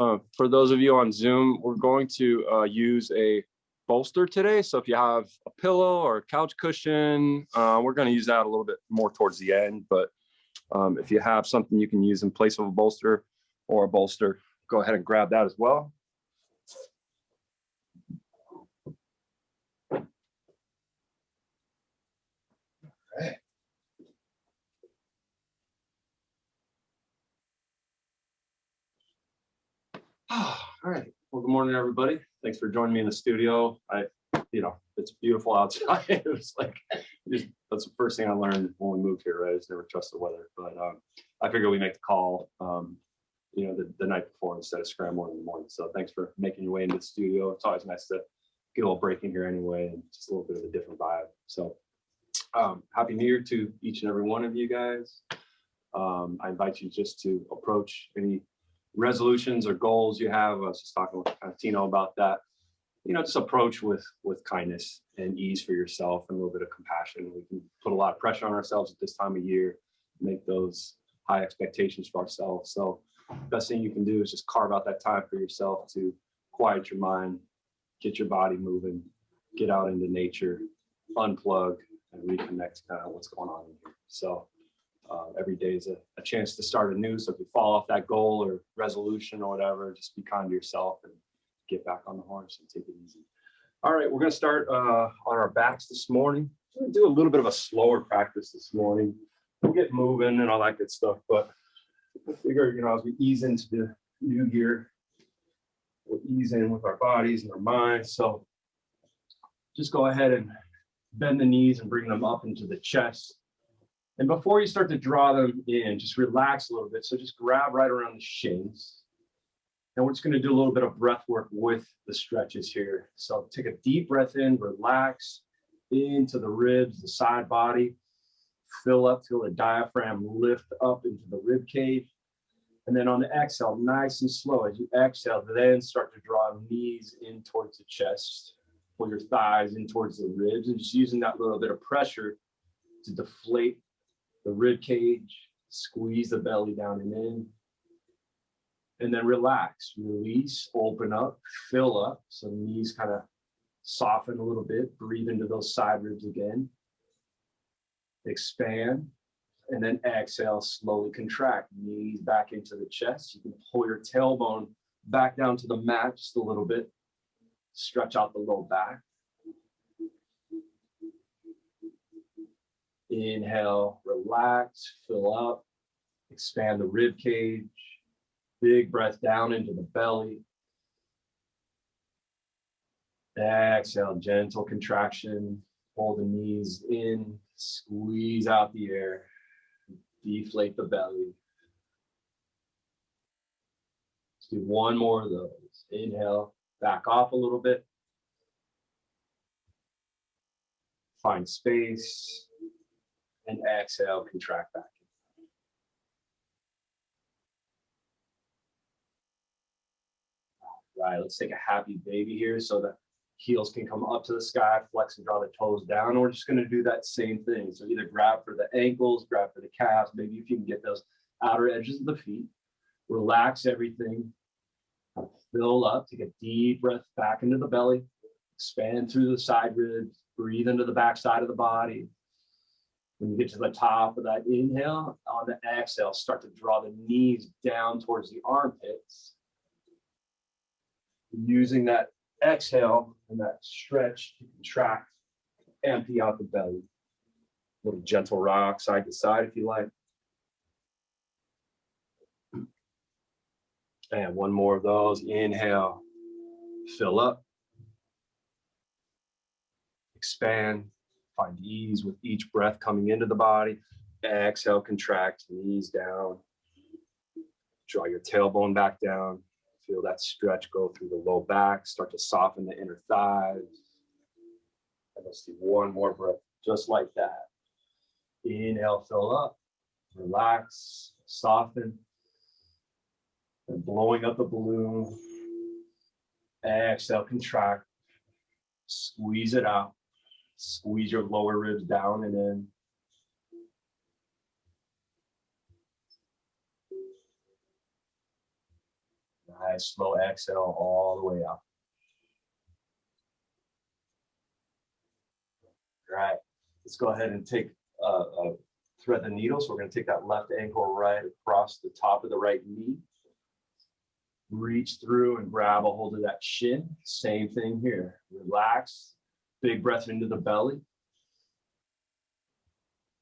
For those of you on Zoom, we're going to use a bolster today. So if you have a pillow or a couch cushion, we're going to use that a little bit more towards the end. But if you have something you can use in place of a bolster or a bolster, go ahead and grab that as well. Okay. All right. Well, good morning, everybody. Thanks for joining me in the studio. It's beautiful outside. It was like, that's the first thing I learned when we moved here, right? I just never trust the weather. But I figured we make the call, the night before instead of scrambling in the morning. So thanks for making your way into the studio. It's always nice to get a little break in here anyway, and just a little bit of a different vibe. So Happy New Year to each and every one of you guys. I invite you just to approach any resolutions or goals you have. I was just talking with Tino about that. Just approach with kindness and ease for yourself and a little bit of compassion. We can put a lot of pressure on ourselves at this time of year, make those high expectations for ourselves. So best thing you can do is just carve out that time for yourself to quiet your mind, get your body moving, get out into nature, unplug, and reconnect to kind of what's going on in here. So every day is a chance to start anew. So if you fall off that goal or resolution or whatever, just be kind to yourself and get back on the horse and take it easy. All right, we're going to start on our backs this morning. We're going to do a little bit of a slower practice this morning. We'll get moving and all that good stuff, but I figure, as we ease into the new year, we'll ease in with our bodies and our minds. So just go ahead and bend the knees and bring them up into the chest. And before you start to draw them in, just relax a little bit. So just grab right around the shins. And we're just going to do a little bit of breath work with the stretches here. So take a deep breath in, relax into the ribs, the side body. Fill up, feel the diaphragm lift up into the rib cage. And then on the exhale, nice and slow. As you exhale, then start to draw knees in towards the chest. Pull your thighs in towards the ribs, and just using that little bit of pressure to deflate the rib cage, squeeze the belly down and in. And then relax, release, open up, fill up. So knees kind of soften a little bit. Breathe into those side ribs again. Expand. And then exhale, slowly contract. Knees back into the chest. You can pull your tailbone back down to the mat just a little bit. Stretch out the low back. Inhale, relax, fill up. Expand the rib cage. Big breath down into the belly. Exhale, gentle contraction. Pull the knees in, squeeze out the air, deflate the belly. Let's do one more of those. Inhale, back off a little bit. Find space. And exhale, contract back. Right, let's take a happy baby here so the heels can come up to the sky, flex and draw the toes down. And we're just going to do that same thing. So either grab for the ankles, grab for the calves, maybe if you can get those outer edges of the feet. Relax everything. Fill up, take a deep breath back into the belly. Expand through the side ribs. Breathe into the back side of the body. When you get to the top of that inhale, on the exhale, start to draw the knees down towards the armpits. Using that exhale and that stretch to contract, empty out the belly. A little gentle rock side to side if you like. And one more of those. Inhale, fill up. Expand, find ease with each breath coming into the body. Exhale, contract, knees down. Draw your tailbone back down. Feel that stretch go through the low back, start to soften the inner thighs. And let's do one more breath, just like that. Inhale, fill up, relax, soften. And blowing up the balloon. Exhale, contract. Squeeze it out. Squeeze your lower ribs down and in. Nice, slow exhale all the way out. All right, let's go ahead and take thread the needle. So we're going to take that left ankle right across the top of the right knee. Reach through and grab a hold of that shin. Same thing here. Relax. Big breath into the belly.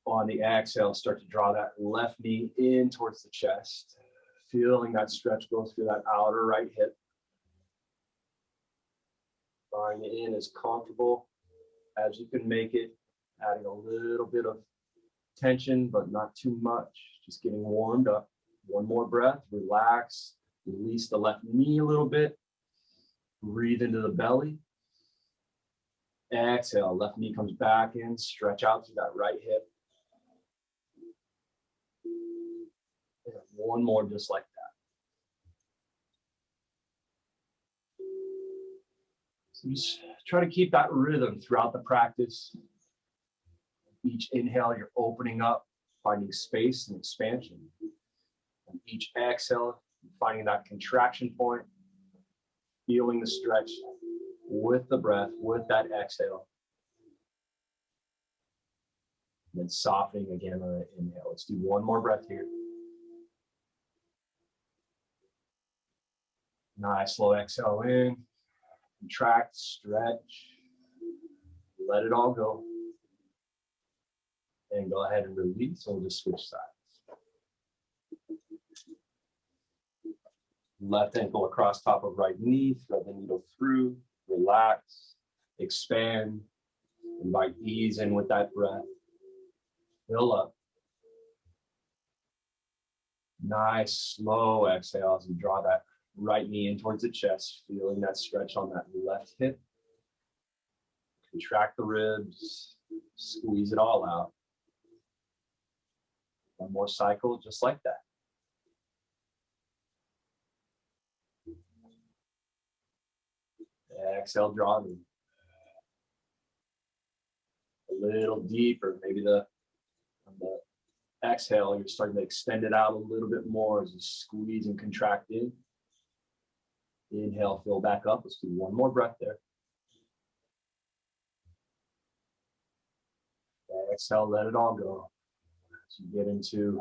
On the exhale, start to draw that left knee in towards the chest. Feeling that stretch go through that outer right hip. Drawing it in as comfortable as you can make it. Adding a little bit of tension, but not too much. Just getting warmed up. One more breath. Relax. Release the left knee a little bit. Breathe into the belly. Exhale. Left knee comes back in. Stretch out through that right hip. And one more just like that. So just try to keep that rhythm throughout the practice. Each inhale, you're opening up, finding space and expansion. And each exhale, finding that contraction point, feeling the stretch with the breath, with that exhale. And then softening again on an inhale. Let's do one more breath here. Nice, slow exhale in. Contract, stretch. Let it all go. And go ahead and release. So we'll just switch sides. Left ankle across top of right knee. Thread the needle through. Relax. Expand. Invite ease in with that breath. Fill up. Nice, slow exhale as you draw that right knee in towards the chest. Feeling that stretch on that left hip. Contract the ribs. Squeeze it all out. One more cycle just like that. Exhale, draw it in. A little deeper. Maybe on the exhale, you're starting to extend it out a little bit more as you squeeze and contract in. Inhale, fill back up. Let's do one more breath there. Exhale, let it all go. As you get into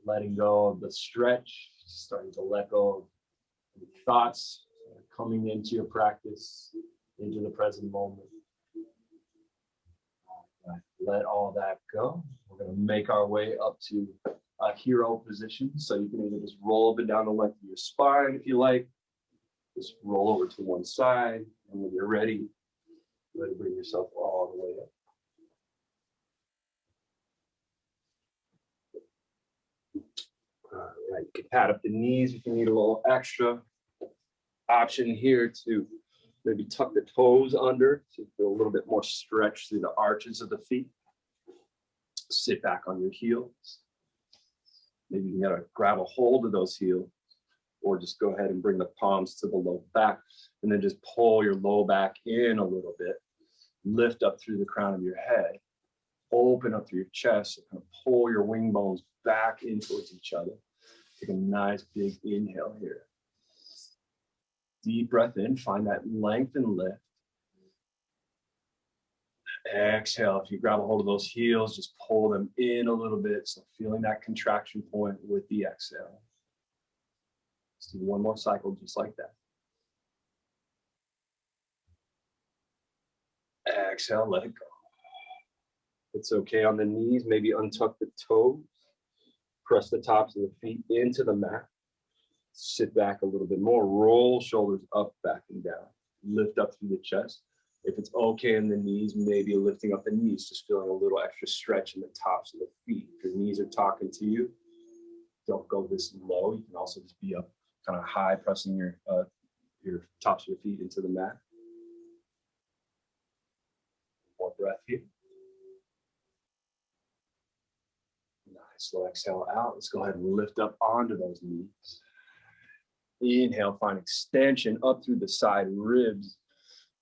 letting go of the stretch, starting to let go of thoughts coming into your practice, into the present moment. Let all that go. We're going to make our way up to a hero position. So you can either just roll up and down the length of your spine if you like. Just roll over to one side. And when you're ready, bring yourself all the way up. All right, you can pad up the knees if you need a little extra. Option here to maybe tuck the toes under to feel a little bit more stretch through the arches of the feet. Sit back on your heels. Maybe you can grab a hold of those heels, or just go ahead and bring the palms to the low back, and then just pull your low back in a little bit. Lift up through the crown of your head. Open up through your chest, and kind of pull your wing bones back in towards each other. Take a nice big inhale here. Deep breath in, find that length and lift. Exhale, if you grab a hold of those heels, just pull them in a little bit. So feeling that contraction point with the exhale. Let's do one more cycle just like that. Exhale, let it go. It's okay on the knees, maybe untuck the toes. Press the tops of the feet into the mat. Sit back a little bit more. Roll shoulders up, back, and down. Lift up through the chest. If it's okay in the knees, maybe lifting up the knees, just feeling a little extra stretch in the tops of the feet. If your knees are talking to you, don't go this low. You can also just be up kind of high, pressing your tops of your feet into the mat. More breath here. Nice, slow exhale out. Let's go ahead and lift up onto those knees. Inhale, find extension up through the side ribs.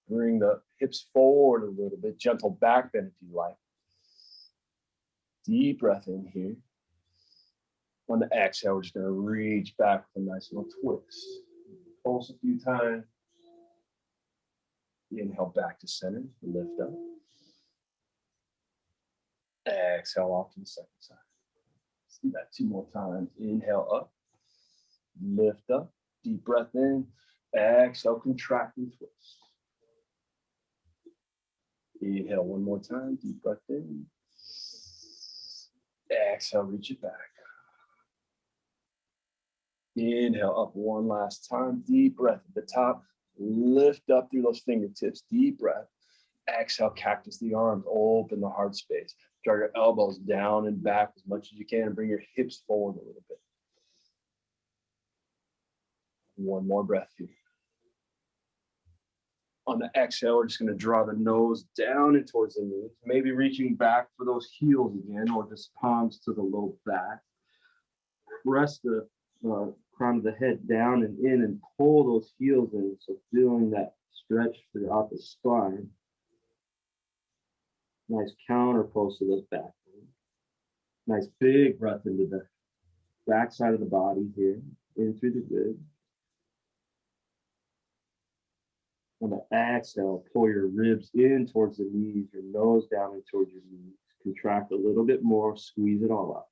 Bring the hips forward a little bit. Gentle back bend if you like. Deep breath in here. On the exhale, we're just going to reach back with a nice little twist. pulse a few times. Inhale back to center, lift up. Exhale off to the second side. Let's do that 2 more times. Inhale up, lift up, deep breath in. Exhale, contract and twist. Inhale 1 more time, deep breath in. Exhale, reach it back. Inhale up 1 last time, deep breath at the top. Lift up through those fingertips, deep breath. Exhale, cactus the arms, open the heart space. Draw your elbows down and back as much as you can and bring your hips forward a little bit. 1 more breath here. On the exhale, we're just going to draw the nose down and towards the knees, maybe reaching back for those heels again, or just palms to the low back. Press the crown of the head down and in and pull those heels in, so feeling that stretch throughout the spine. Nice counter pose to those back. Nice big breath into the back side of the body here, in through the ribs. On the exhale, pull your ribs in towards the knees, your nose down and towards your knees. Contract a little bit more, squeeze it all out.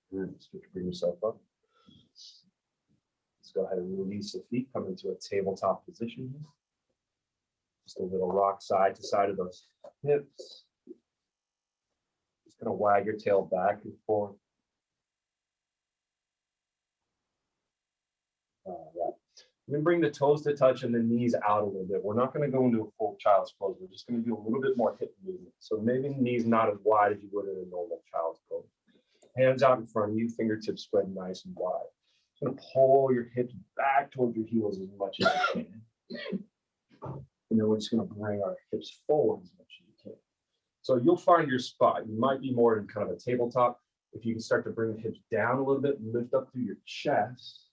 Start to bring yourself up. Let's go ahead and release the feet, come into a tabletop position here. Just a little rock side to side of those hips. Just gonna wag your tail back and forth. All right. We're gonna bring the toes to touch and the knees out a little bit. We're not gonna go into a full child's pose. We're just gonna do a little bit more hip movement. So maybe the knees not as wide as you would in a normal child's pose. Hands out in front of you, fingertips spread nice and wide. Just gonna pull your hips back towards your heels as much as you can. And then we're just gonna bring our hips forward as much as you can. So you'll find your spot. You might be more in kind of a tabletop. If you can start to bring the hips down a little bit, lift up through your chest.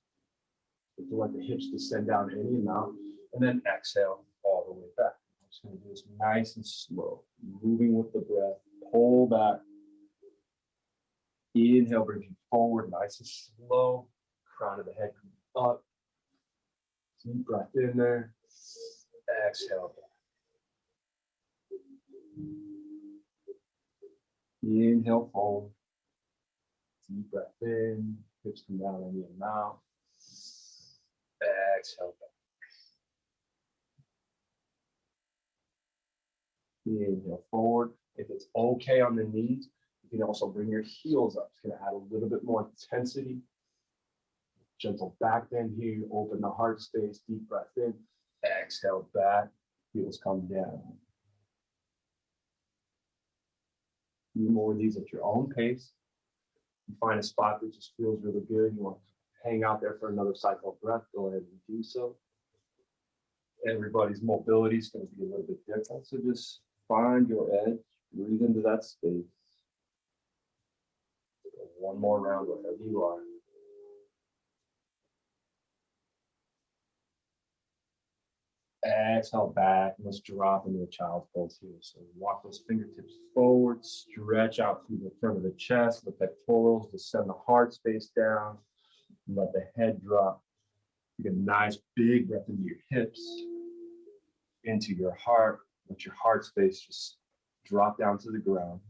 To let the hips descend down any amount, and then exhale all the way back. I'm just going to do this nice and slow, moving with the breath. Pull back. Inhale, bring you forward, nice and slow. Crown of the head comes up. Deep breath in there. Exhale. Inhale, forward. Deep breath in. Hips come down any amount. Exhale back. Inhale forward. If it's okay on the knees, you can also bring your heels up. It's going to add a little bit more intensity. Gentle back bend here. Open the heart space. Deep breath in. Exhale back. Heels come down. A few more of these at your own pace. You find a spot that just feels really good. You want to hang out there for another cycle of breath, go ahead and do so. Everybody's mobility is going to be a little bit different, so just find your edge, breathe into that space. One more round wherever you are. Exhale back, and let's drop into a child's pose here. So walk those fingertips forward, stretch out through the front of the chest, the pectorals, descend the heart space down. Let the head drop. Take a nice big breath into your hips, into your heart. Let your heart space just drop down to the ground.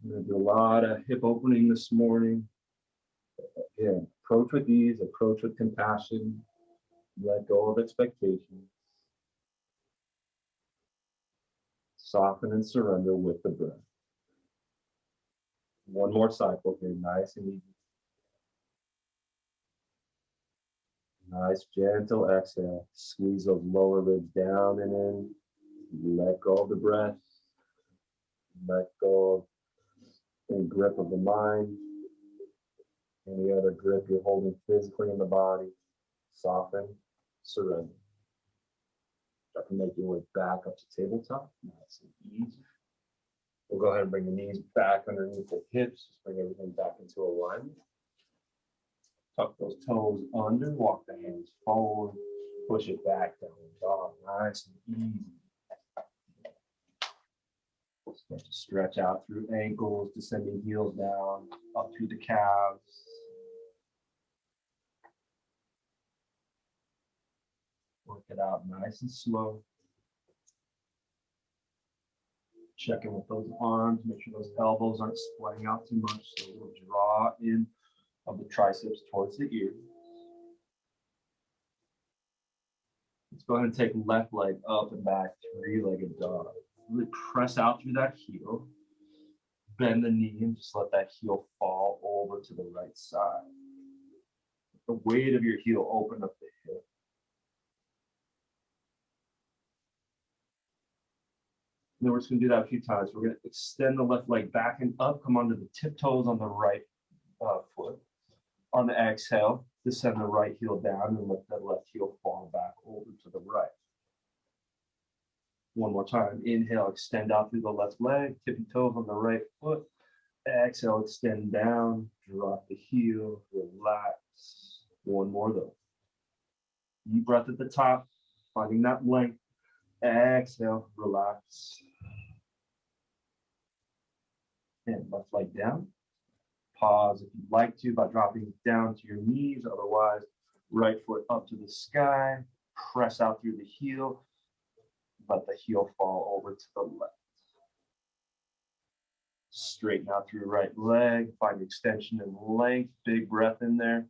We're going to do a lot of hip opening this morning. Again, approach with ease, approach with compassion. Let go of expectations. Soften and surrender with the breath. One more cycle here, nice and easy. Nice, gentle exhale. Squeeze those lower ribs down and in. Let go of the breath. Let go of any grip of the mind. Any other grip you're holding physically in the body. Soften, surrender. Start to make your way back up to tabletop. Nice and easy. We'll go ahead and bring the knees back underneath the hips. Just bring everything back into alignment. Tuck those toes under. Walk the hands forward. Push it back down. Dog. Nice and easy. Start to stretch out through ankles, descending heels down, up through the calves. Work it out nice and slow. Check in with those arms, make sure those elbows aren't splitting out too much. So we'll draw in of the triceps towards the ears. Let's go ahead and take left leg up and back, three-legged dog. Really press out through that heel. Bend the knee and just let that heel fall over to the right side. The weight of your heel open up the hip. And then we're just going to do that a few times. We're going to extend the left leg back and up, come onto the tiptoes on the right foot. On the exhale, descend the right heel down and let that left heel fall back over to the right. One more time. Inhale, extend out through the left leg, tippy toes on the right foot. Exhale, extend down, drop the heel, relax. One more though. Deep breath at the top, finding that length. Exhale, relax. And left leg down. Pause if you'd like to by dropping down to your knees. Otherwise, right foot up to the sky. Press out through the heel. Let the heel fall over to the left. Straighten out through right leg. Find extension and length. Big breath in there.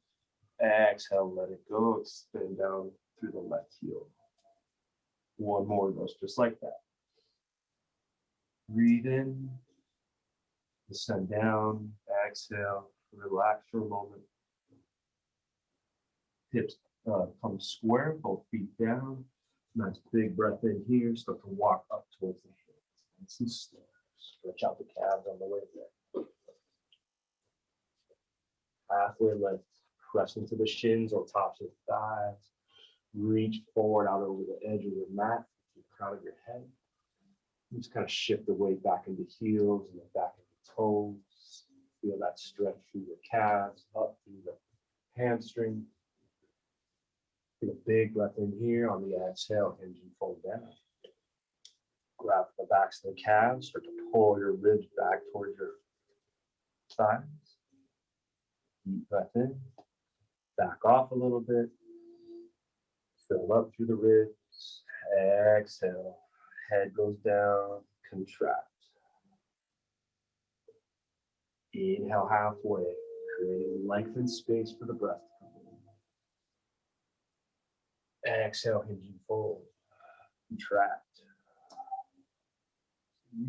Exhale, let it go. Extend down through the left heel. One more of those, just like that. Breathe in. Descend down, exhale, relax for a moment. Hips come square, both feet down. Nice big breath in here. Start to walk up towards the hips. Nice and slow. Stretch out the calves on the way there. Halfway lift. Press into the shins or tops of the thighs. Reach forward out over the edge of your mat, the crown of your head. Just kind of shift the weight back into heels and then back into toes. Feel that stretch through your calves, up through the hamstring. Take a big breath in here. On the exhale, hinge and fold down. Grab the backs of the calves. Start to pull your ribs back towards your thighs. Deep breath in. Back off a little bit. Fill up through the ribs. Exhale. Head goes down. Contract. Inhale halfway, creating length and space for the breath to come in. Exhale, hinge and fold. Contract.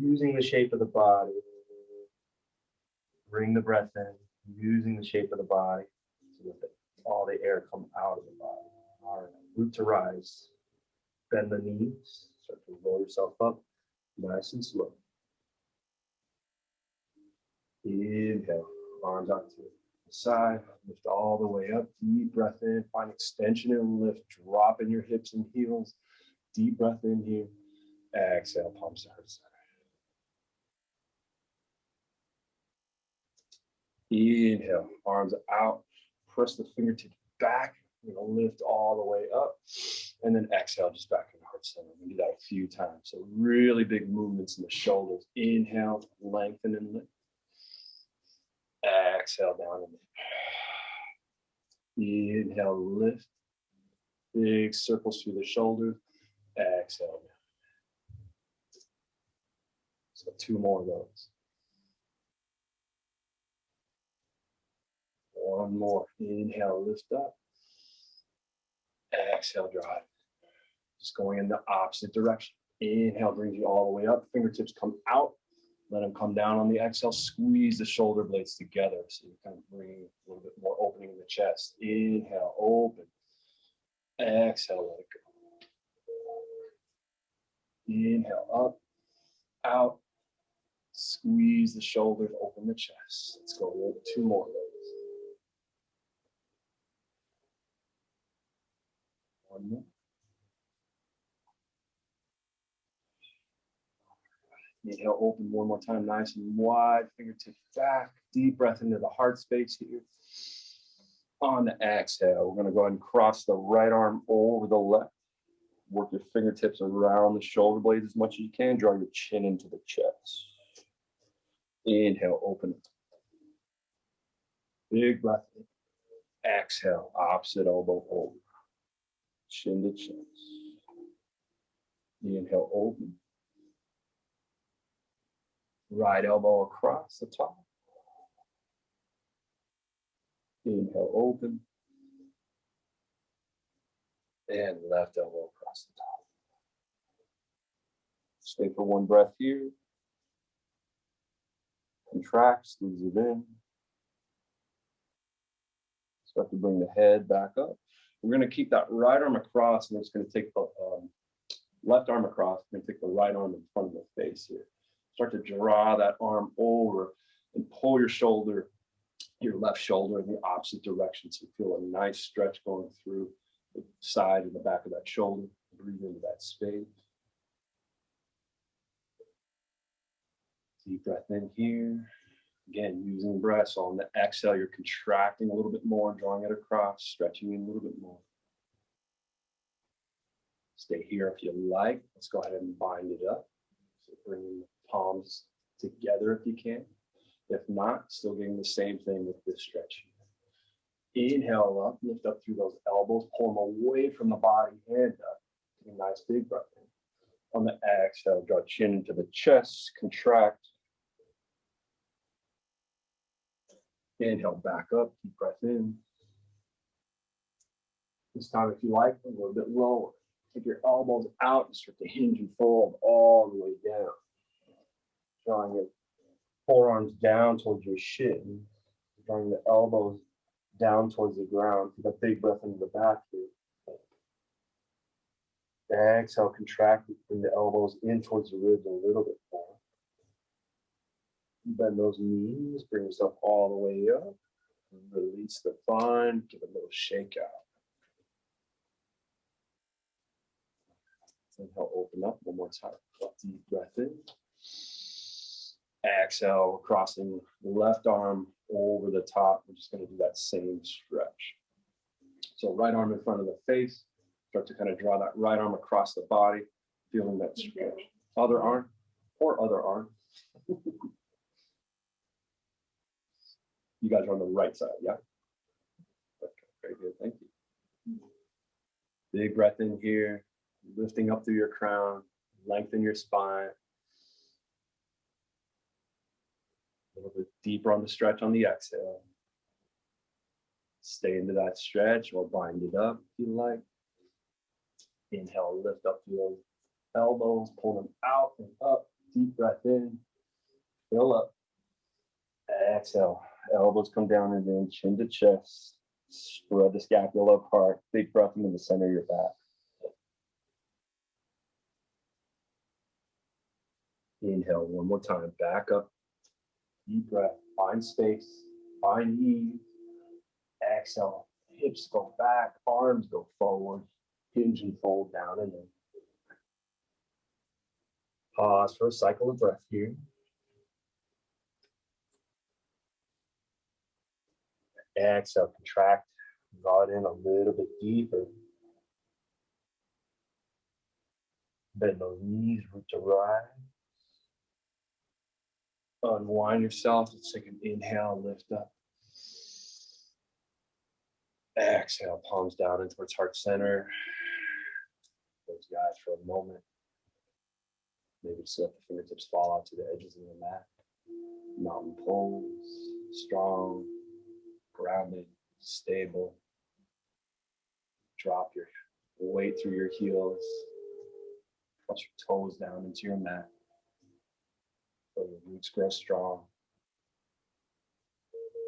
Using the shape of the body. Bring the breath in, using the shape of the body so that all the air come out of the body. All right, root to rise. Bend the knees, start to roll yourself up, nice and slow. Inhale, arms out to the side, lift all the way up, deep breath in, find extension and lift, drop in your hips and heels, deep breath in here, exhale, palms to heart center. Inhale, arms out, press the fingertips back, you're gonna lift all the way up, and then exhale, just back in heart center. We're gonna do that a few times, so really big movements in the shoulders. Inhale, lengthen and lift. Exhale down and inhale, lift. Big circles through the shoulders. Exhale down. So 2 more of those. 1 more. Inhale, lift up. Exhale, drive. Just going in the opposite direction. Inhale brings you all the way up. Fingertips come out. Let them come down on the exhale. Squeeze the shoulder blades together. So you're kind of bringing a little bit more opening in the chest. Inhale, open. Exhale, let it go. Inhale, up, out. Squeeze the shoulders, open the chest. Let's go 2 more of those. 1 more. Inhale, open 1 more time, nice and wide, fingertips back, deep breath into the heart space here. On the exhale, we're gonna go ahead and cross the right arm over the left. Work your fingertips around the shoulder blades as much as you can. Draw your chin into the chest. Inhale, open. Big breath in. Exhale, opposite elbow over. Chin to chest. Inhale, open. Right elbow across the top. Inhale, open. And left elbow across the top. Stay for one breath here. Contract, squeeze it in. Start to bring the head back up. We're going to keep that right arm across, and it's going to take the left arm across. We're going to take the right arm in front of the face here. Start to draw that arm over and pull your shoulder, your left shoulder in the opposite direction. So you feel a nice stretch going through the side and the back of that shoulder. Breathe into that space. Deep breath in here. Again, using breath. So on the exhale, you're contracting a little bit more, drawing it across, stretching in a little bit more. Stay here if you like. Let's go ahead and bind it up. So bring the palms together if you can. If not, still getting the same thing with this stretch. Inhale up, lift up through those elbows, pull them away from the body and up. Take a nice big breath in. On the exhale, draw chin into the chest, contract. Inhale back up, deep breath in. This time, if you like, a little bit lower. Take your elbows out and start to hinge and fold all the way down. Drawing your forearms down towards your shin. Drawing the elbows down towards the ground. Take a big breath into the back here. Exhale, contract, bring the elbows in towards the ribs a little bit more. Bend those knees, bring yourself all the way up. Release the spine, give a little shake out. Inhale, open up one more time. Deep breath in. Exhale, crossing the left arm over the top. We're just going to do that same stretch. So right arm in front of the face. Start to kind of draw that right arm across the body, feeling that stretch. Other arm or other arm. You guys are on the right side, yeah? Okay, very good, thank you. Big breath in here, lifting up through your crown, lengthen your spine. A little bit deeper on the stretch on the exhale. Stay into that stretch or bind it up if you like. Inhale, lift up through those elbows, pull them out and up. Deep breath in, fill up. Exhale, elbows come down and then chin to chest. Spread the scapula apart. Big breath into the center of your back. Inhale one more time, back up. Deep breath, find space, find ease. Exhale, hips go back, arms go forward. Hinge and fold down and in. Pause for a cycle of breath here. Exhale, contract, draw it in a little bit deeper. Bend those knees, root to rise. Unwind yourself. Let's take an inhale, lift up. Exhale, palms down in towards heart center. Those guys for a moment. Maybe just let the fingertips fall out to the edges of the mat. Mountain pose, strong, grounded, stable. Drop your weight through your heels. Press your toes down into your mat. Let your roots grow strong.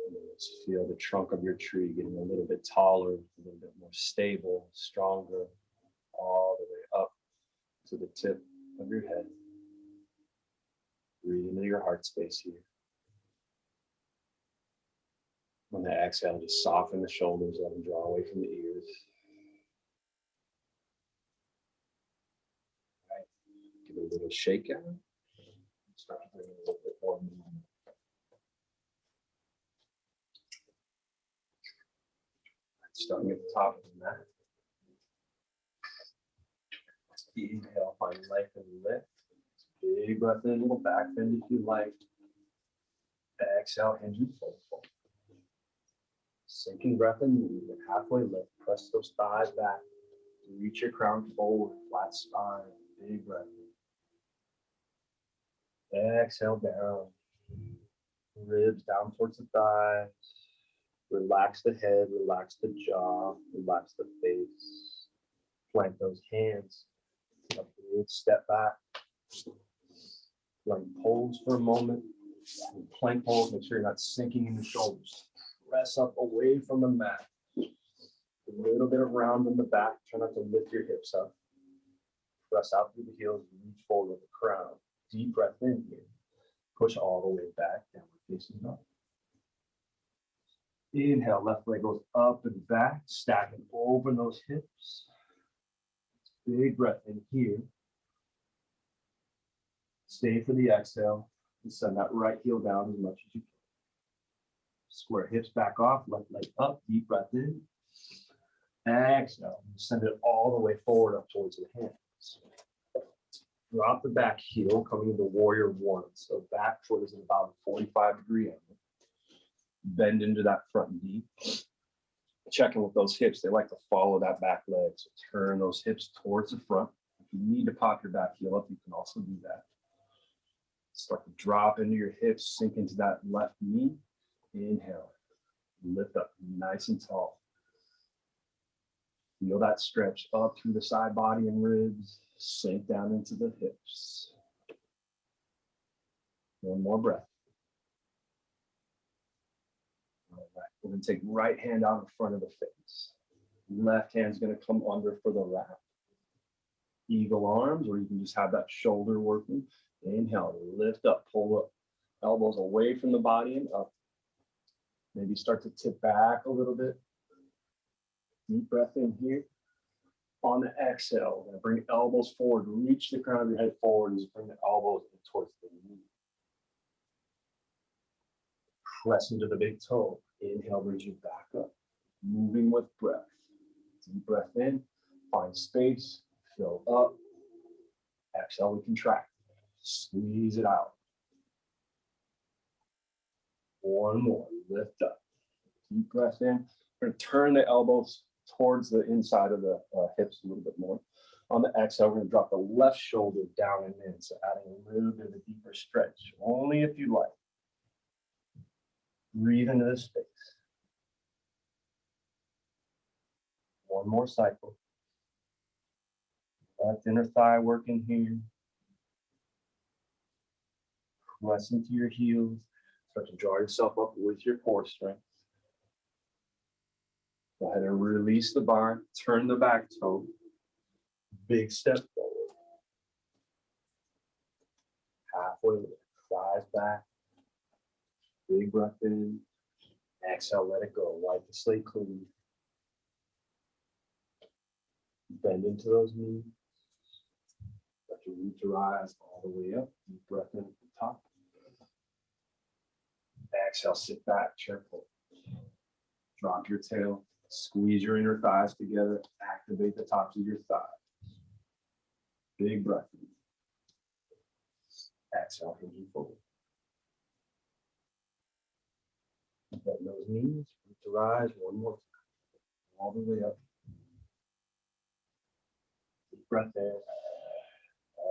And let's feel the trunk of your tree getting a little bit taller, a little bit more stable, stronger, all the way up to the tip of your head. Breathe into your heart space here. On the exhale, just soften the shoulders, let them draw away from the ears. All right. Give it a little shake out. Start to bring a little bit more movement. Starting at the top of the mat. lengthen and lift. Big breath in, little back bend if you like. Exhale, hinge and fold. Sinking breath in, move and halfway lift. Press those thighs back. Reach your crown forward, flat spine. Big breath in. Exhale down. Ribs down towards the thighs. Relax the head, relax the jaw, relax the face. Plant those hands. A big step back. Plank pose for a moment. Plank pose, make sure you're not sinking in the shoulders. Press up away from the mat. A little bit of round in the back. Try not to lift your hips up. Press out through the heels, reach forward with the crown. Deep breath in here. Push all the way back, downward facing dog. Inhale, left leg goes up and back, stacking over those hips. Big breath in here. Stay for the exhale and send that right heel down as much as you can. Square hips back off, left leg up, deep breath in. Exhale, send it all the way forward up towards the hands. Drop the back heel, coming into warrior one. So back foot is about a 45-degree angle. Bend into that front knee. Checking with those hips, they like to follow that back leg. So turn those hips towards the front. If you need to pop your back heel up, you can also do that. Start to drop into your hips, sink into that left knee. Inhale, lift up nice and tall. Feel that stretch up through the side body and ribs, sink down into the hips. One more breath. All right, we're going to take right hand out in front of the face. Left hand's going to come under for the wrap. Eagle arms, or you can just have that shoulder working. Inhale, lift up, pull up. Elbows away from the body and up. Maybe start to tip back a little bit. Deep breath in here. On the exhale, we're going to bring elbows forward. Reach the crown of your head forward and just bring the elbows in towards the knee. Press into the big toe. Inhale brings you back up. Moving with breath. Deep breath in. Find space. Fill up. Exhale, we contract. Squeeze it out. One more. Lift up. Deep breath in. We're going to turn the elbows towards the inside of the hips a little bit more. On the exhale, we're going to drop the left shoulder down and in. So adding a little bit of a deeper stretch, only if you like. Breathe into the space. One more cycle. Left inner thigh working here. Press into your heels. Start to draw yourself up with your core strength. Go ahead and release the bar. Turn the back toe. Big step forward. Halfway lift. Thighs back. Big breath in. Exhale, let it go. Wipe the slate clean. Bend into those knees. Let your reach your eyes all the way up. Deep breath in at the top. Exhale, sit back, chair pose. Drop your tail. Squeeze your inner thighs together. Activate the tops of your thighs. Big breath in. Exhale, hinge and fold. Bend those knees. Reach your eyes one more time. All the way up. Deep breath in.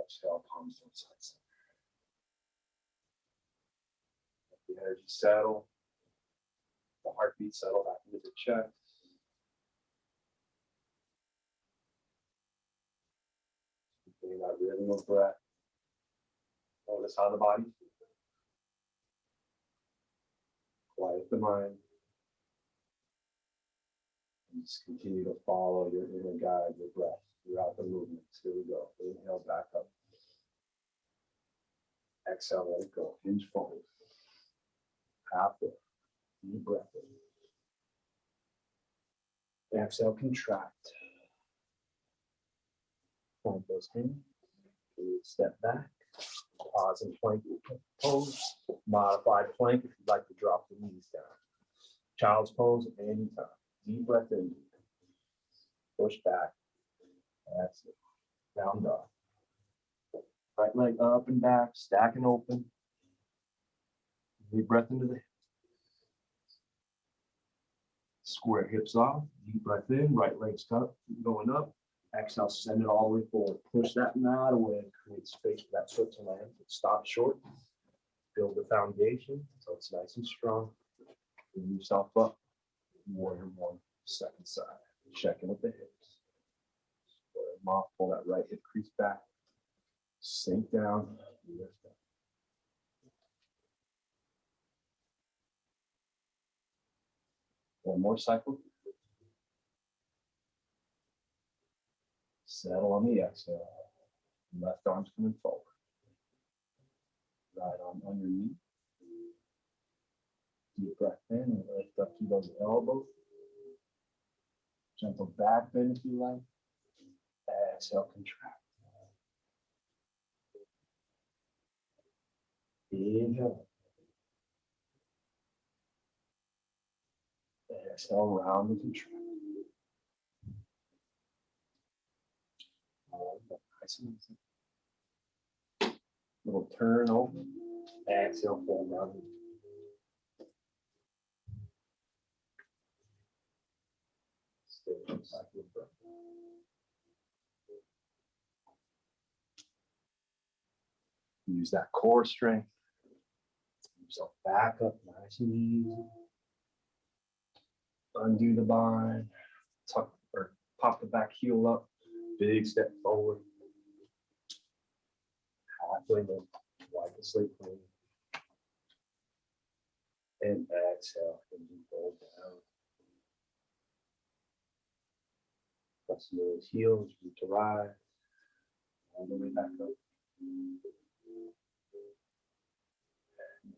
Exhale, palms to the sides. Let the energy settle. The heartbeat settle back into the chest. Getting that rhythm of breath. Notice how the body feels. Quiet the mind. And just continue to follow your inner guide, your breath throughout the movements. Here we go. Inhale back up. Exhale, let it go. Hinge forward. Half lift. Deep breath in. Exhale, contract. Point those hands. Step back. Pause and plank pose. Modified plank if you'd like to drop the knees down. Child's pose anytime. Deep breath in. Push back. That's it. Down dog. Right leg up and back, stacking open. Deep breath into the hips. Square hips off, deep breath in, right leg's up, going up. Exhale, send it all the way forward. Push that mat away, create space for that foot to land. Stop short, build the foundation so it's nice and strong. Bring yourself up. Warrior one, second side. Check in with the hips. Pull that right hip crease back. Sink down, lift up. One more cycle. Settle on the exhale. Left arm's coming forward. Right arm underneath. Deep breath in and lift up to those elbows. Gentle back bend if you like. Exhale, contract. Inhale. Exhale, round and contract. Nice and easy. Little turn over. Exhale, fold down. Stay inside your breath. Use that core strength. Yourself back up nice and easy. Undo the bind. Tuck or pop the back heel up. Big step forward. Halfway lift. Wipe the slate clean. And exhale. And you fold down. Press those heels. Root to rise. All the way back up. And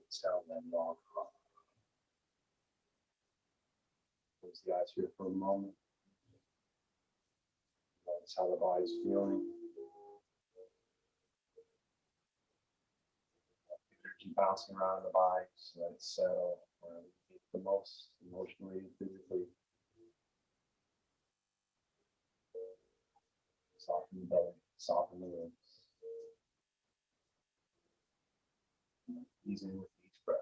exhale, then long up. Close the eyes here for a moment. Notice how the body's feeling. Energy bouncing around the body, so let it settle where it needs the most emotionally and physically. Soften the belly, soften the limbs. Easing with each breath.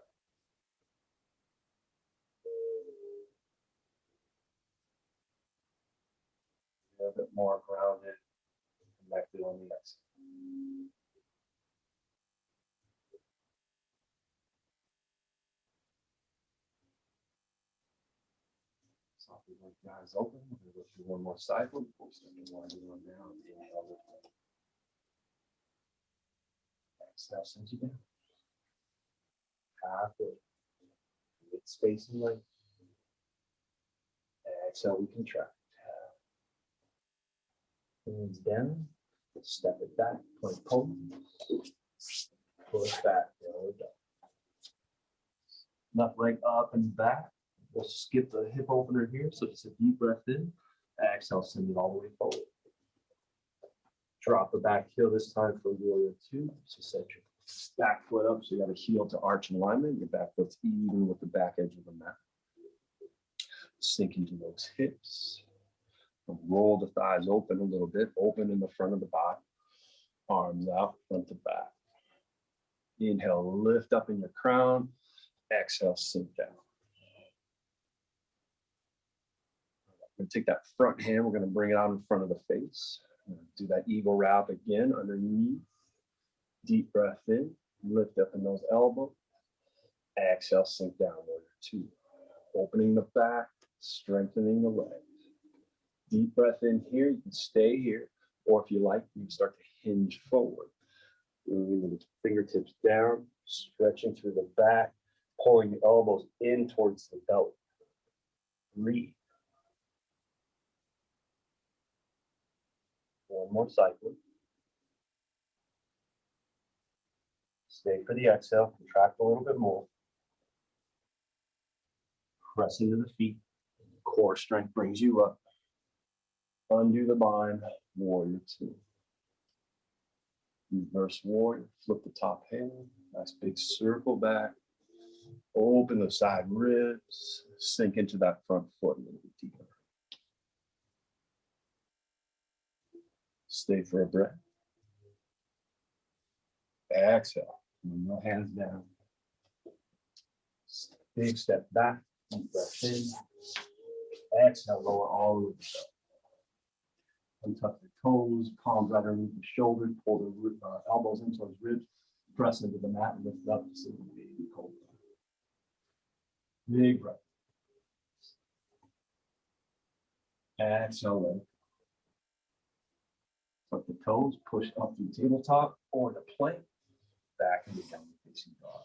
A little bit more grounded, connected on the exhale. Softly let the eyes open. We're going to go through one more cycle before we start to wind one down. Inhale, lift up. Exhale, sends you down. Halfway. Get space and length. Exhale, we contract. Hands down. Step it back. Point pose. Push back. There we go. Left leg up and back. We'll skip the hip opener here. So just a deep breath in. Exhale, send it all the way forward. Drop the back heel this time for warrior two. So set your back foot up. So you have a heel to arch in alignment. Your back foot's even with the back edge of the mat. Sink into those hips. Roll the thighs open a little bit. Open in the front of the body. Arms out, front to back. Inhale, lift up in your crown. Exhale, sink down. We're going to take that front hand. We're going to bring it out in front of the face. Do that eagle wrap again underneath. Deep breath in. Lift up in those elbows. Exhale, sink down. Warrior two. Opening the back, strengthening the legs. Deep breath in here. You can stay here. Or if you like, you can start to hinge forward. Moving the fingertips down, stretching through the back, pulling the elbows in towards the belly. Breathe. One more cycle. Stay for the exhale. Contract a little bit more. Press into the feet. Core strength brings you up. Undo the bind. Warrior two. Reverse warrior. Flip the top hand. Nice big circle back. Open the side ribs. Sink into that front foot a little bit deeper. Stay for a breath. Exhale. No hands down. Big step back. Deep breath in. Exhale. Lower all over the belly. Untuck the toes. Palms right underneath the shoulders. Pull the elbows in towards ribs. Press into the mat and lift up to sit in baby cobra. Big breath. Exhale. Let it go. Tuck the toes. Push up through tabletop or the plank. Back into downward facing dog.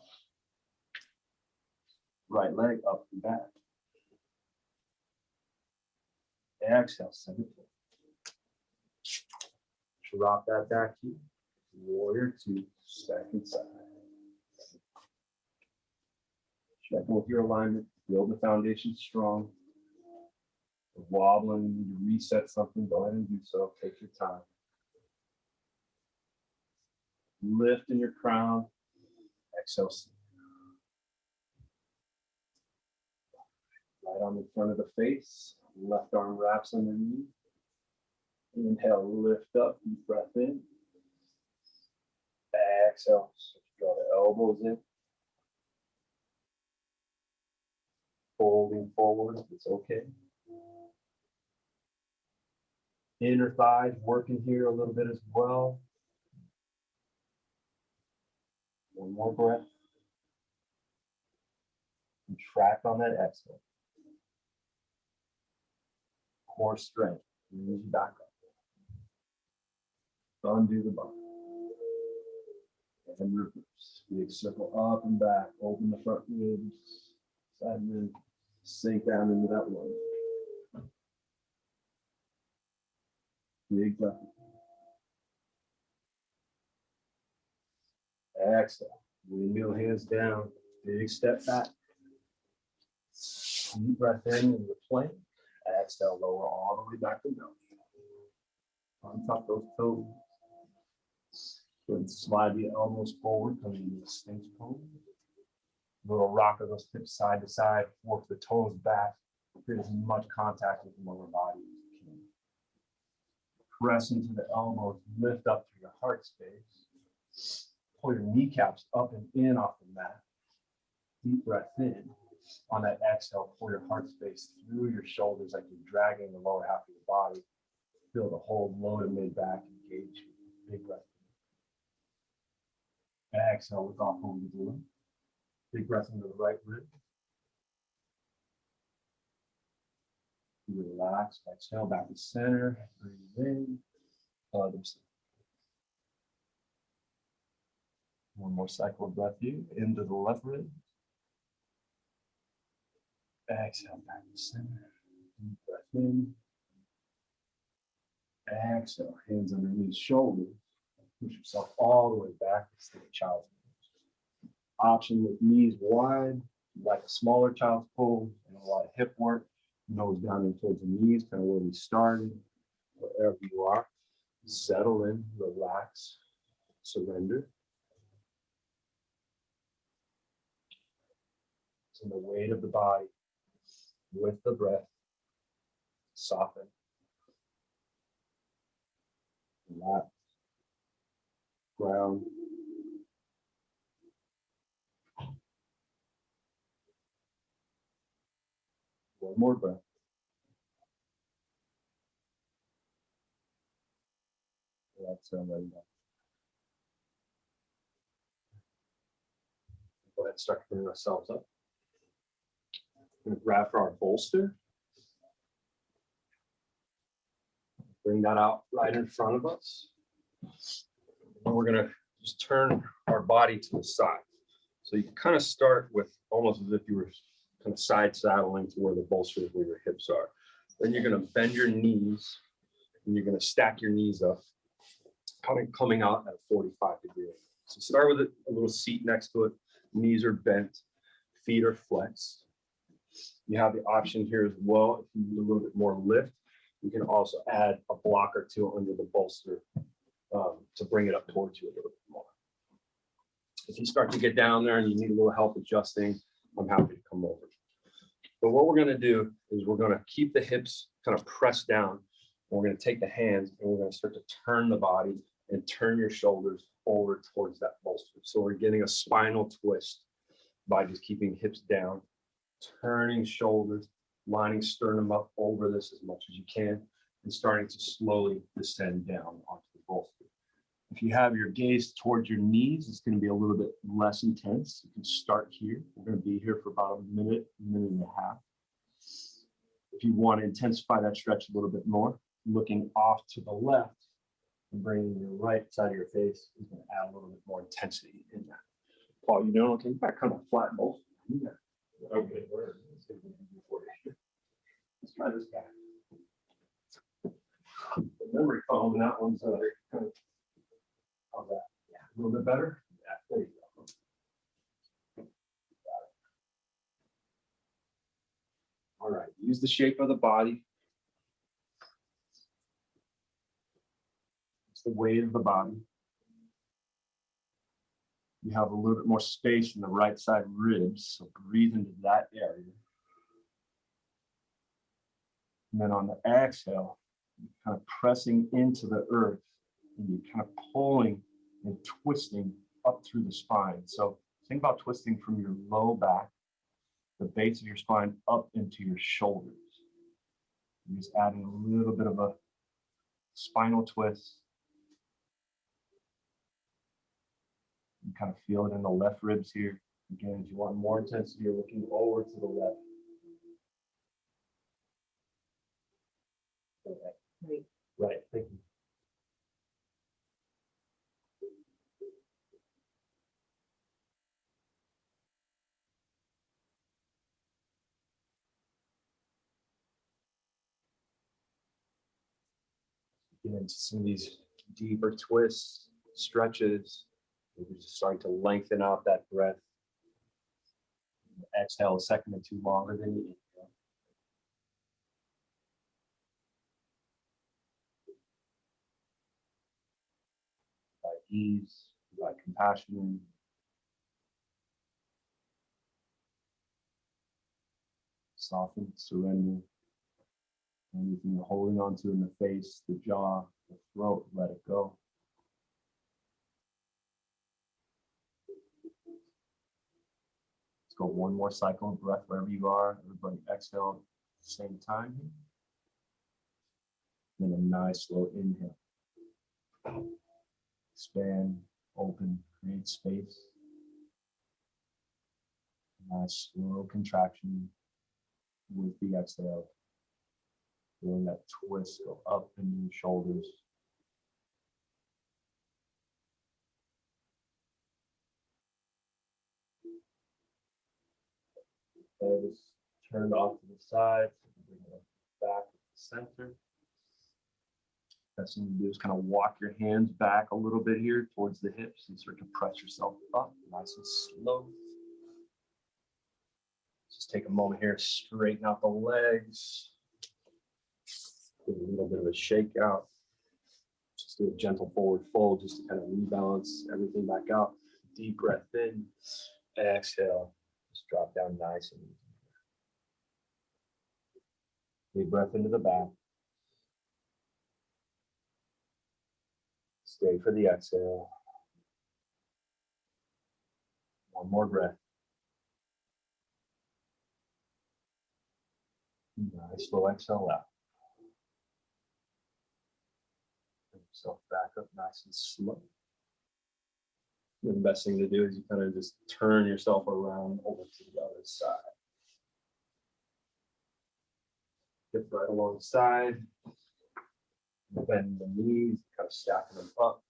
Right leg up and back. Exhale, send it forward. Drop that back heel. Warrior two, second side. Check with your alignment. Build the foundation strong. If wobbling, you need to reset something, go ahead and do so. Take your time. Lift in your crown. Exhale. Right arm in front of the face. Left arm wraps underneath. Inhale, lift up, deep breath in. Exhale, draw the elbows in. Folding forward, it's okay. Inner thighs working here a little bit as well. One more breath. Contract on that exhale. Core strength. Knees back up. Undo the body. And reverse. Big circle up and back. Open the front ribs. Side rib. Sink down into that lunge. Big breath. Exhale. Windmill hands down. Big step back. Deep breath in the plank. Exhale, lower all the way back to down. Untuck those toes. Go ahead and slide the elbows forward, coming into the Sphinx pose. Little rock of those hips side to side. Work the toes back. Get as much contact with the lower body as you can. Press into the elbows. Lift up to your heart space. Pull your kneecaps up and in off the mat. Deep breath in. On that exhale, pull your heart space through your shoulders like you're dragging the lower half of your body. Feel the whole low to mid back engage. Big breath. Exhale, look off over the left. Big breath into the right rib. Relax. Exhale, back to center. Breathe in. Other side. One more cycle of breath here. Into the left rib. Exhale, back to center. Deep breath in. Exhale, hands underneath shoulders. Push yourself all the way back. Stay child's pose. Option with knees wide, like a smaller child's pose, and a lot of hip work. Nose down in towards the knees, kind of where we started. Wherever you are, settle in, relax, surrender. So the weight of the body with the breath, soften. Relax. Ground. One more breath. Exhale, let it go. Go ahead and start to bring ourselves up. We're going to grab for our bolster. Bring that out right in front of us. And we're going to just turn our body to the side. So you can kind of start with almost as if you were kind of side saddling to where the bolster is, where your hips are. Then you're going to bend your knees and you're going to stack your knees up, kind of coming out at a 45-degree angle. So start with a little seat next to it. Knees are bent, feet are flexed. You have the option here as well. If you need a little bit more lift, you can also add a block or two under the bolster to bring it up towards you a little bit more. If you start to get down there and you need a little help adjusting, I'm happy to come over. But what we're going to do is we're going to keep the hips kind of pressed down. And we're going to take the hands and we're going to start to turn the body and turn your shoulders over towards that bolster. So we're getting a spinal twist by just keeping hips down, turning shoulders, lining sternum up over this as much as you can, and starting to slowly descend down onto the bolster. If you have your gaze towards your knees, it's going to be a little bit less intense. You can start here. We're going to be here for about a minute and a half. If you want to intensify that stretch a little bit more, looking off to the left and bringing your right side of your face is going to add a little bit more intensity in that. Paul, you doing okay? Back kind of flat both. Yeah. Okay, let's try this back. The memory foam, that one's kind of, how's that? Yeah, a little bit better. Yeah, there you go. All right, use the shape of the body. It's the weight of the body. You have a little bit more space in the right side ribs, so breathe into that area. And then on the exhale, you're kind of pressing into the earth, and you're kind of pulling and twisting up through the spine. So think about twisting from your low back, the base of your spine, up into your shoulders. You're just adding a little bit of a spinal twist. You kind of feel it in the left ribs here. Again, if you want more intensity, you're looking over to the left. Right. Right, thank you. Get into some of these deeper twists, stretches. Maybe just starting to lengthen out that breath. Exhale a second or two longer than you inhale. By ease, by compassion. Soften, surrender. Anything you're holding on to in the face, the jaw, the throat, let it go. Let's go one more cycle of breath wherever you are. Everybody exhale at the same time. Then a nice slow inhale. Expand, open, create space. Nice slow contraction with the exhale. Feeling that twist go up into your shoulders. Head is turned off to the side. Bring it back to the center. Best thing to do is kind of walk your hands back a little bit here towards the hips and start to press yourself up nice and slow. Just take a moment here, straighten out the legs. Give a little bit of a shake out. Just do a gentle forward fold just to kind of rebalance everything back out. Deep breath in, exhale, just drop down nice and easy. Deep breath into the back. Stay for the exhale. One more breath. Nice slow exhale out. Bring yourself back up nice and slow. The best thing to do is you kind of just turn yourself around over to the other side. Hip right alongside. Bend the knees, kind of stacking them up.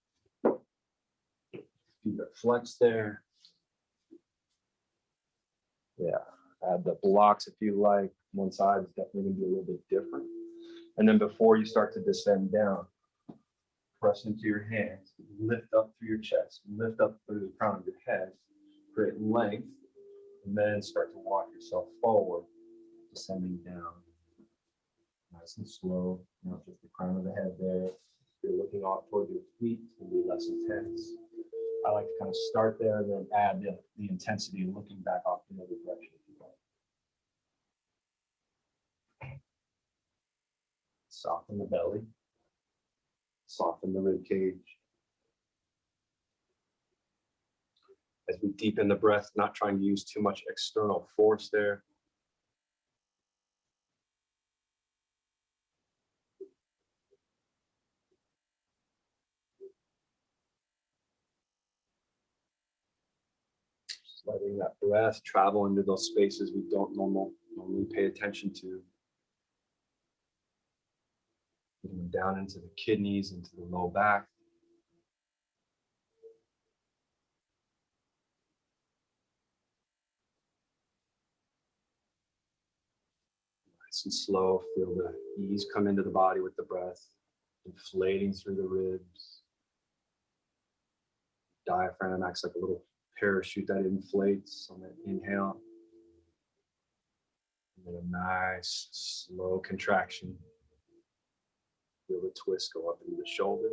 Feet are flexed there. Yeah, add the blocks if you like. One side is definitely going to be a little bit different. And then before you start to descend down, press into your hands, lift up through your chest, lift up through the crown of your head, create length, and then start to walk yourself forward, descending down. Nice and slow, not just the crown of the head there. If you're looking off toward your feet, it's going to be less intense. I like to kind of start there and then add the intensity looking back off the other direction if you like. Soften the belly. Soften the rib cage. as we deepen the breath, not trying to use too much external force there. Just letting that breath travel into those spaces we don't normally pay attention to. Getting down into the kidneys, into the low back. Nice and slow, feel the ease come into the body with the breath, inflating through the ribs. Diaphragm acts like a little parachute that inflates on that inhale. And then a nice, slow contraction. Feel the twist go up into the shoulders.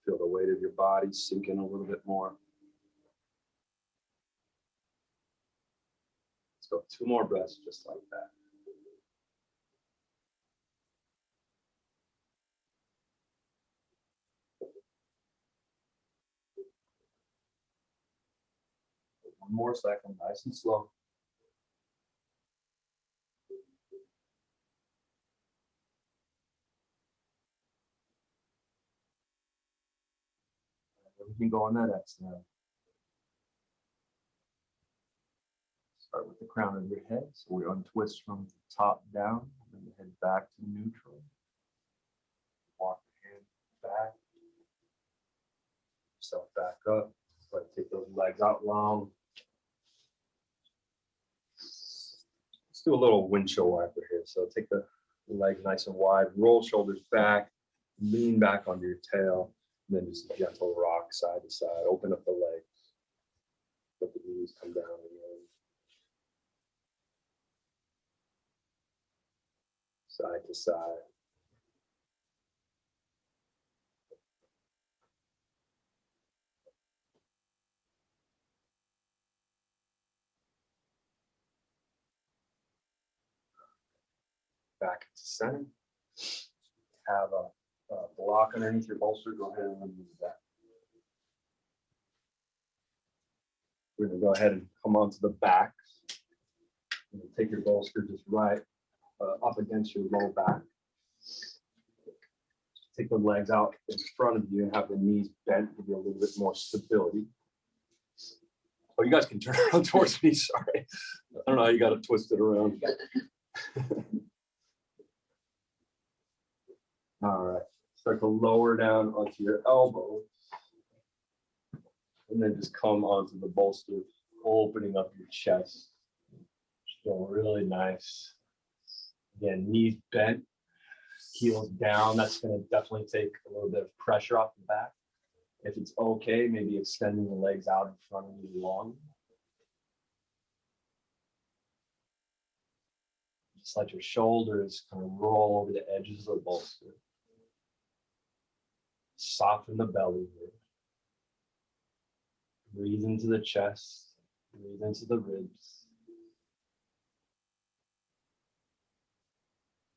Feel the weight of your body sink in a little bit more. Let's go 2 more breaths just like that. One more second, nice and slow. Everything go on that exhale. Start with the crown of your head. So we untwist from the top down, and then head back to neutral. Walk the hand back. Yourself back up. But take those legs out long. Let's do a little windshield wiper here. So take the legs nice and wide, roll shoulders back, lean back onto your tail, and then just a gentle rock side to side. Open up the legs. Let the knees come down again. Side to side. Back to center. Have a block underneath your bolster. Go ahead and remove that. We're going to go ahead and come onto the back. Take your bolster just right up against your low back. Take the legs out in front of you and have the knees bent, give you a little bit more stability. Oh, you guys can turn around towards me. Sorry. I don't know how you got to twist it around. All right. Start to lower down onto your elbow. And then just come onto the bolster, opening up your chest. Feel really nice. Again, knees bent, heels down. That's going to definitely take a little bit of pressure off the back. If it's okay, maybe extending the legs out in front of you long. Just let your shoulders kind of roll over the edges of the bolster. Soften the belly here. Breathe into the chest. Breathe into the ribs.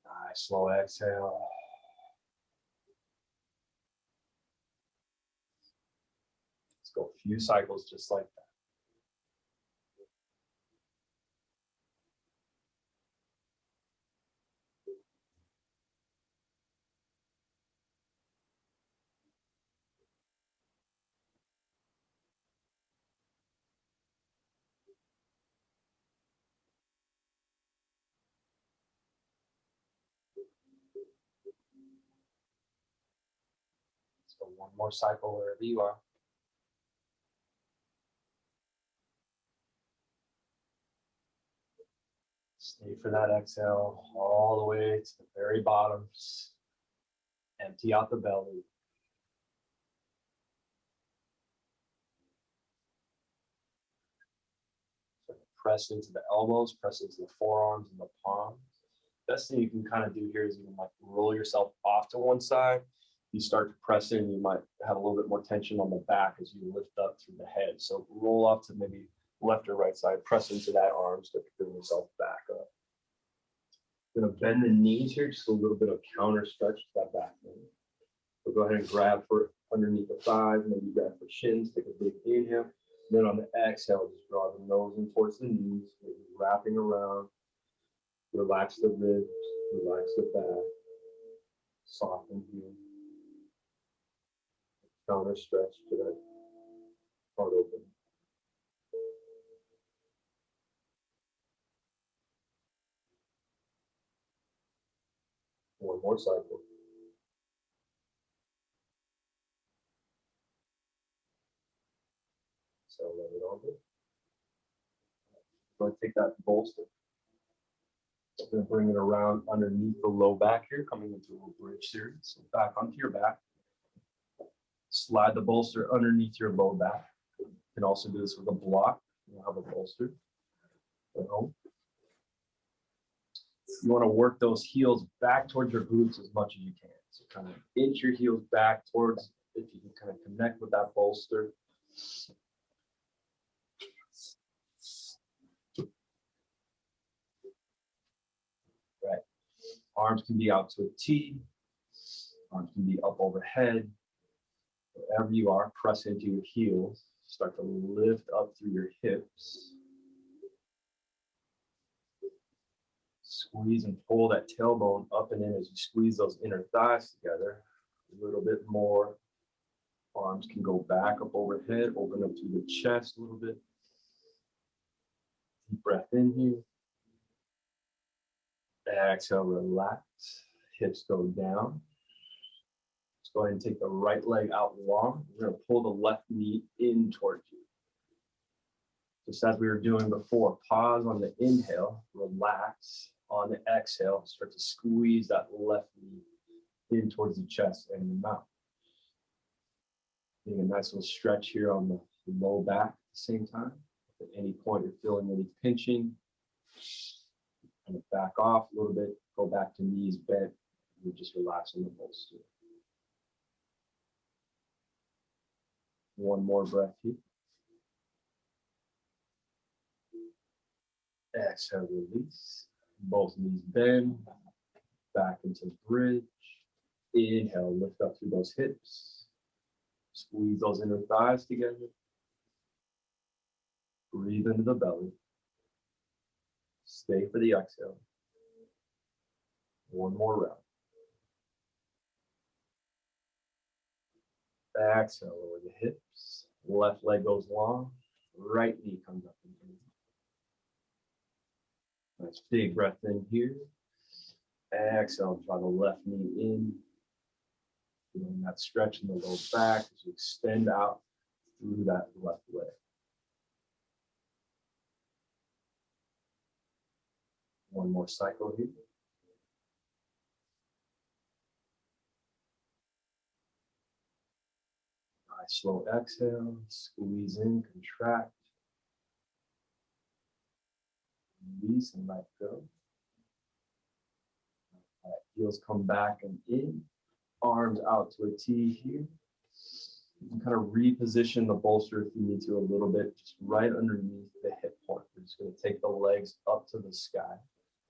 Nice, slow exhale. Let's go a few cycles just like that. So one more cycle wherever you are. Stay for that exhale all the way to the very bottom. Empty out the belly. So press into the elbows, press into the forearms and the palms. Best thing you can kind of do here is you can like roll yourself off to one side. You start to press in, you might have a little bit more tension on the back as you lift up through the head. So roll off to maybe left or right side, press into that arm, start to bring yourself back up. Going to bend the knees here, just a little bit of counter stretch to that back knee. So go ahead and grab for underneath the thighs, maybe grab for shins, take a big inhale. Then on the exhale, just draw the nose in towards the knees, maybe wrapping around. Relax the ribs, relax the back, soften here. Counter stretch to that heart open. One more cycle. So let it all go. Go ahead and take that bolster. I'm going to bring it around underneath the low back here, coming into a little bridge series. So back onto your back. Slide the bolster underneath your low back. You can also do this with a block. You'll have a bolster at home. You want to work those heels back towards your glutes as much as you can. So kind of inch your heels back towards, if you can kind of connect with that bolster. Right. Arms can be out to a T. Arms can be up overhead. Wherever you are, press into your heels. Start to lift up through your hips. Squeeze and pull that tailbone up and in as you squeeze those inner thighs together. A little bit more. Arms can go back up overhead, open up through the chest a little bit. Deep breath in here. Exhale, relax. Hips go down. Let's go ahead and take the right leg out long. We're going to pull the left knee in towards you. Just as we were doing before, pause on the inhale, relax. On the exhale, start to squeeze that left knee in towards the chest and the mouth. Getting a nice little stretch here on the low back at the same time. If at any point you're feeling any pinching, kind of back off a little bit, go back to knees bent. You're just relaxing the bolster. One more breath here. Exhale, release. Both knees bend. Back into bridge. Inhale, lift up through those hips. Squeeze those inner thighs together. Breathe into the belly. Stay for the exhale. One more round. Exhale over the hips. Left leg goes long. Right knee comes up and in. Nice big breath in here. Exhale, draw the left knee in. Feeling that stretch in the low back as you extend out through that left leg. One more cycle here. Nice slow exhale, squeeze in, contract. Release and let go. Heels come back and in. Arms out to a T here. You can kind of reposition the bolster if you need to a little bit, just right underneath the hip point. We're just going to take the legs up to the sky.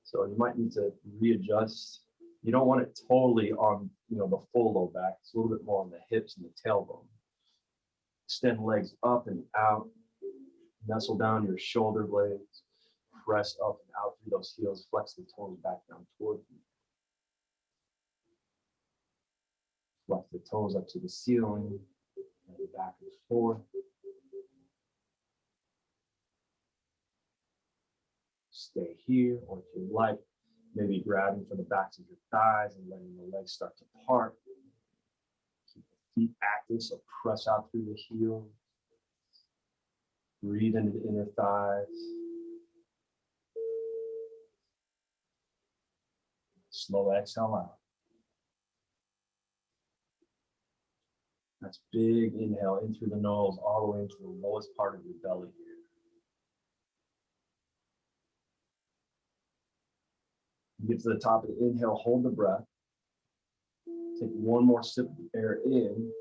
So you might need to readjust. You don't want it totally on, the full low back. It's a little bit more on the hips and the tailbone. Extend legs up and out. Nestle down your shoulder blades. Press up and out through those heels. Flex the toes back down toward you. Flex the toes up to the ceiling. And back and forth. Stay here, or if you like, maybe grabbing for the backs of your thighs and letting the legs start to part. Keep the feet active, so press out through the heel. Breathe into the inner thighs. Slow exhale out. That's big inhale in through the nose, all the way into the lowest part of your belly here. Get to the top of the inhale, hold the breath. Take one more sip of air in,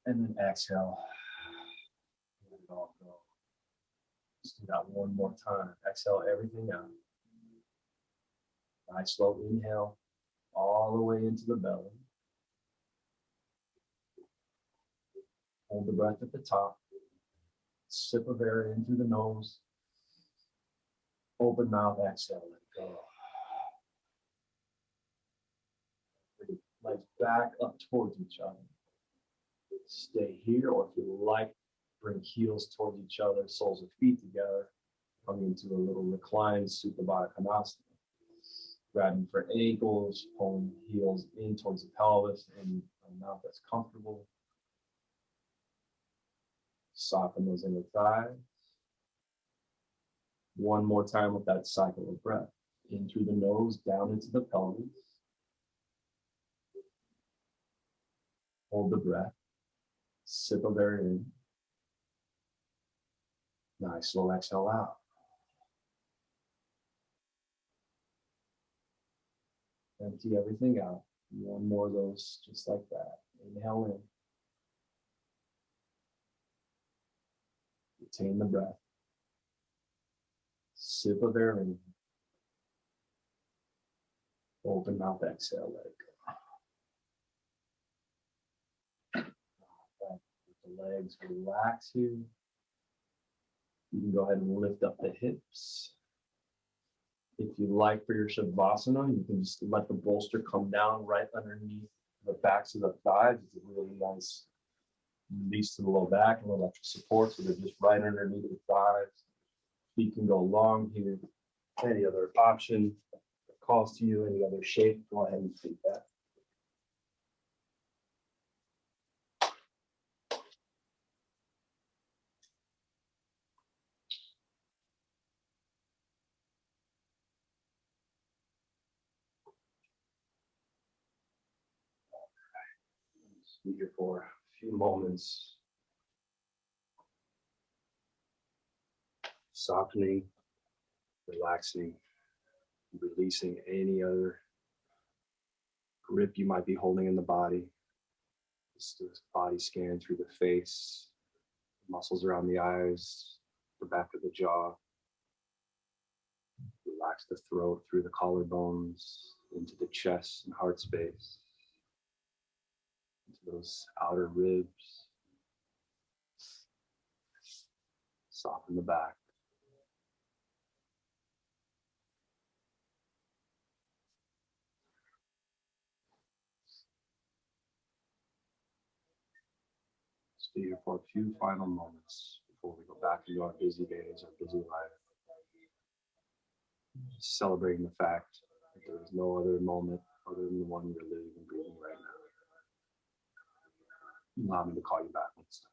and then exhale. Let it all go. Let's do that one more time. Exhale everything out. Nice slow inhale, all the way into the belly. Hold the breath at the top. Sip of air in through the nose. Open mouth, exhale, let go. Legs back up towards each other. Stay here, or if you like, bring heels towards each other, soles of feet together. Coming into a little reclined Supta Baddha Konasana. Grabbing for ankles, pulling heels in towards the pelvis and a mouth that's comfortable. Soften those inner thighs. One more time with that cycle of breath. In through the nose, down into the pelvis. Hold the breath. Sip of air in. Nice slow exhale out. Empty everything out. One more of those just like that. Inhale in. Retain the breath. Sip of air in. Open mouth, exhale, let it go. The legs relax here. You can go ahead and lift up the hips. If you like for your Shavasana, you can just let the bolster come down right underneath the backs of the thighs. It's a really nice release to the low back and electric support, so they're just right underneath the thighs. Feet can go long here. Any other option that calls to you, any other shape, go ahead and take that. Be here for a few moments. Softening, relaxing, releasing any other grip you might be holding in the body. Just a body scan through the face, muscles around the eyes, the back of the jaw. Relax the throat through the collarbones, into the chest and heart space, into those outer ribs. Soften the back. Stay here for a few final moments before we go back into our busy days, our busy life. Celebrating the fact that there is no other moment other than the one you're living and breathing right now. Allow me to call you back next time.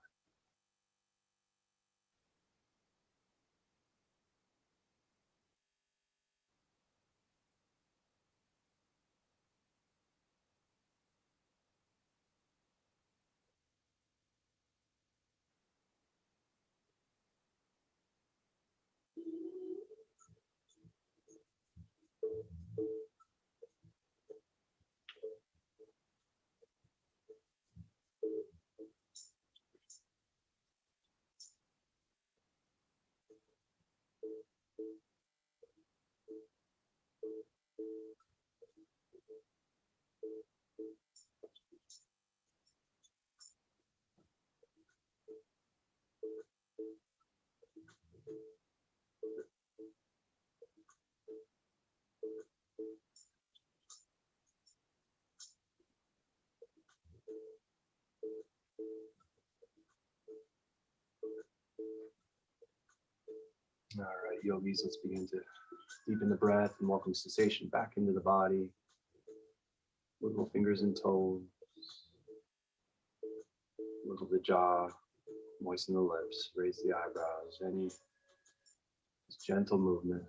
All right, yogis, let's begin to deepen the breath and welcome sensation back into the body. Wiggle fingers and toes. Wiggle the jaw. Moisten the lips. Raise the eyebrows. Any gentle movement.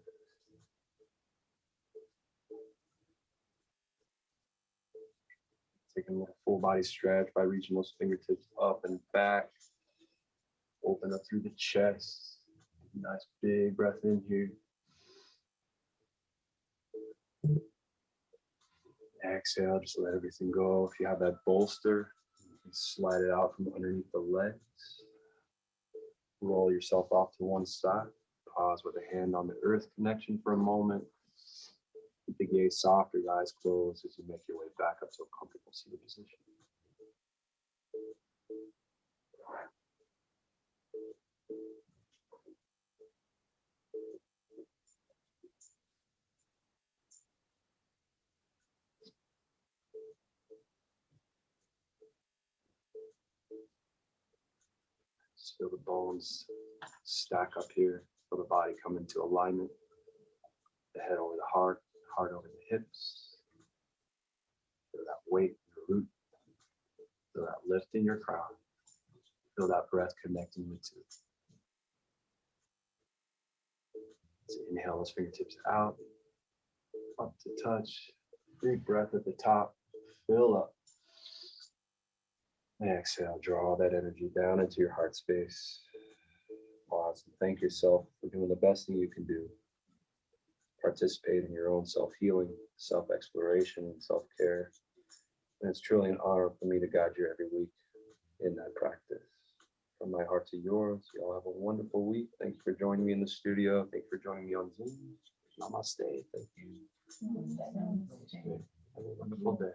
Taking a little full body stretch by reaching those fingertips up and back. Open up through the chest. Nice big breath in here. Exhale, just let everything go. If you have that bolster, you can slide it out from underneath the legs. Roll yourself off to one side. Pause with a hand on the earth connection for a moment. Keep the gaze soft, your eyes closed as you make your way back up to a comfortable seated position. Just feel the bones stack up here. Feel the body come into alignment. The head over the heart over the hips. Feel that weight in the root. Feel that lift in your crown. Feel that breath connecting the two. So inhale those fingertips out, up to touch. Deep breath at the top. Fill up. Exhale, draw that energy down into your heart space. Pause and thank yourself for doing the best thing you can do. Participate in your own self-healing, self-exploration, and self-care. And it's truly an honor for me to guide you every week in that practice. From my heart to yours, you all have a wonderful week. Thank you for joining me in the studio. Thank you for joining me on Zoom. Namaste. Thank you. Have a wonderful day.